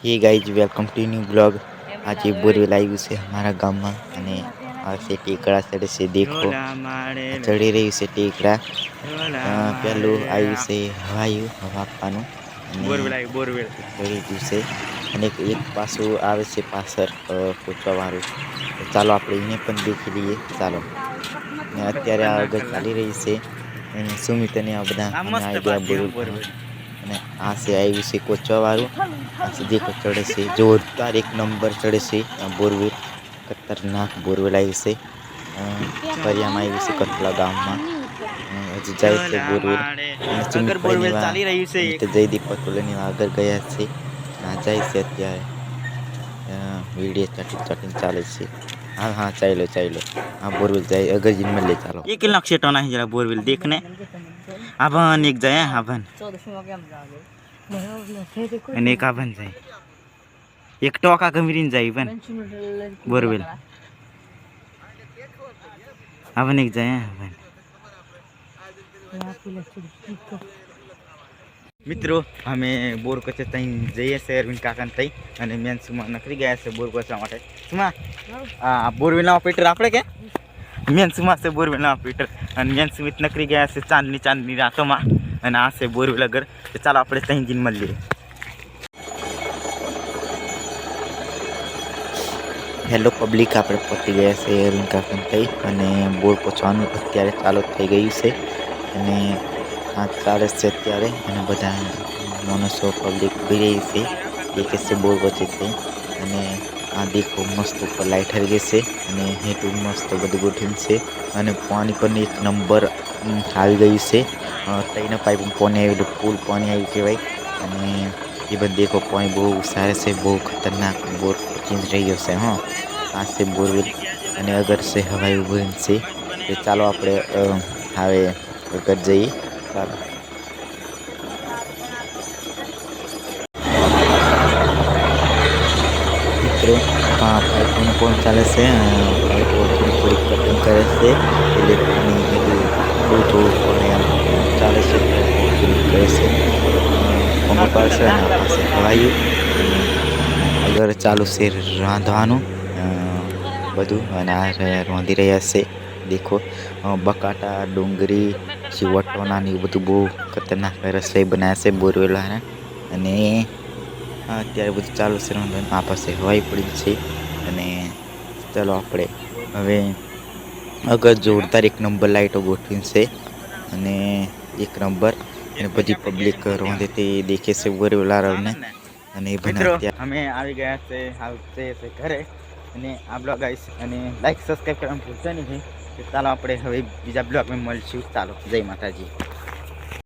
Hey guys welcome to new blog. आज borewell આવ્યું છે हमारा ગામમાં અને આ છે ટેકરા ચડે છે દેખો ચડી રહ્યું છે ટેકરા પેલું આવ્યું છે હવાયું હવા આપવાનું અને ચડી ગયું છે અને એક પાછું આવે છે પાછળ પૂછવા વાળું તો ચાલો આપણે એને પણ દેખી લઈએ ચાલો ને અત્યારે આગળ ચાલી રહી છે અને સુમિત અને આ બધા અમે આવી ગયા બોરવેલ અને આ છે આવ્યું છે કોચવા વાળું આ દેખો ચડે છે જોરદાર એક નંબર ચડે છે બોરવેલ ખતરનાક બોરવેલ આવ્યું છે ફરિયામાં આવ્યું છે કટલા ગામમાં હજી જાય છે બોરવેલ અને સુમિતભાઈ જયદીપ પટોલેની આગળ ગયા છે આ જાય છે અત્યારે વિડીયો ચટીને ચાલે છે हाँ हाँ चालो चालो हाँ बोरवेल जाए अगर जिन में ले चलो ये कितना सेट होना है जरा बोरवेल देखने आभन एक जाए आभन एक आभन जाए एक टोका कमीरीन जाए बन बोरवेल आभन एक जाए आभन मित्रों हमें बोर कचे तई जइए से अरविंद काका तई અને મેન સુમા નકરી ગયા છે બોર કોચવા માટે સુમા આ બોરવેલના ઓપરેટર આપણે કે મેન સુમા છે બોરવેલના ઓપરેટર અને મેન સુમિત નકરી ગયા છે ચાંદની રાતોમાં અને આ છે બોરવેલ અગર તો ચાલો આપણે તઈ જઈને મળીએ હેલો પબ્લિક આપણે પહોંચી ગયા છે અરવિંદ કાકા તઈ અને બોર પહોંચવાનું અત્યારે ચાલુ થઈ ગયું છે અને આ ચાલે છે અત્યારે અને બધા માણસો પબ્લિક ઉભી રહી છે देखे से बोर बचे थे અને આ દેખો મસ્ત ઉપર લાઈટ હરી ગઈ છે અને હેઠું મસ્ત બધું ગોઠવ્યું છે અને પાણી પણ એક નંબર આવી ગયું છે ત્રણ પાઇપ પાણી આવ્યું ફૂલ પાણી આવ્યું કહેવાય અને એ બધું દેખો પાણી બહુ સારા છે બહુ ખતરનાક બોર ચેન્જ રહ્યો છે હા આ છે બોરવેલ અને અગર છે હવાઈ ઉભું છે તો ચાલો આપણે હવે અગર જઈએ ચાલો पाइपों कौन चाले से पाइपो थोड़ी कटिंग करे से એટલે પાણી બધું થોડું ચાલે છે કરે છે પંપ પાસે પાસે હવાયું અગર ચાલુ છે રાંધવાનું બધું અને આ રાંધી રહ્યા છે દેખો બકાટા ડુંગળી ચીવટોના ને બધું બહુ ખતરનાક રસોઈ બનાવે છે બોરવેલા અને અત્યારે બધું ચાલુ છે આ પાસે હવાઈ પડી છે અને ચાલો આપણે હવે અગર જોરદાર એક નંબર લાઈટો ગોઠવી છે અને એક નંબર અને બધી પબ્લિક રોંધે તે દેખે છે બોરવેલાને અને અમે આવી ગયા છે આવશે છે ઘરે અને આ બ્લોગ આવીશ અને લાઈક સબસ્ક્રાઈબ કરવાનું ભૂલતા નહીં ચાલો આપણે હવે બીજા બ્લોગમાં મળશું ચાલો જય માતાજી।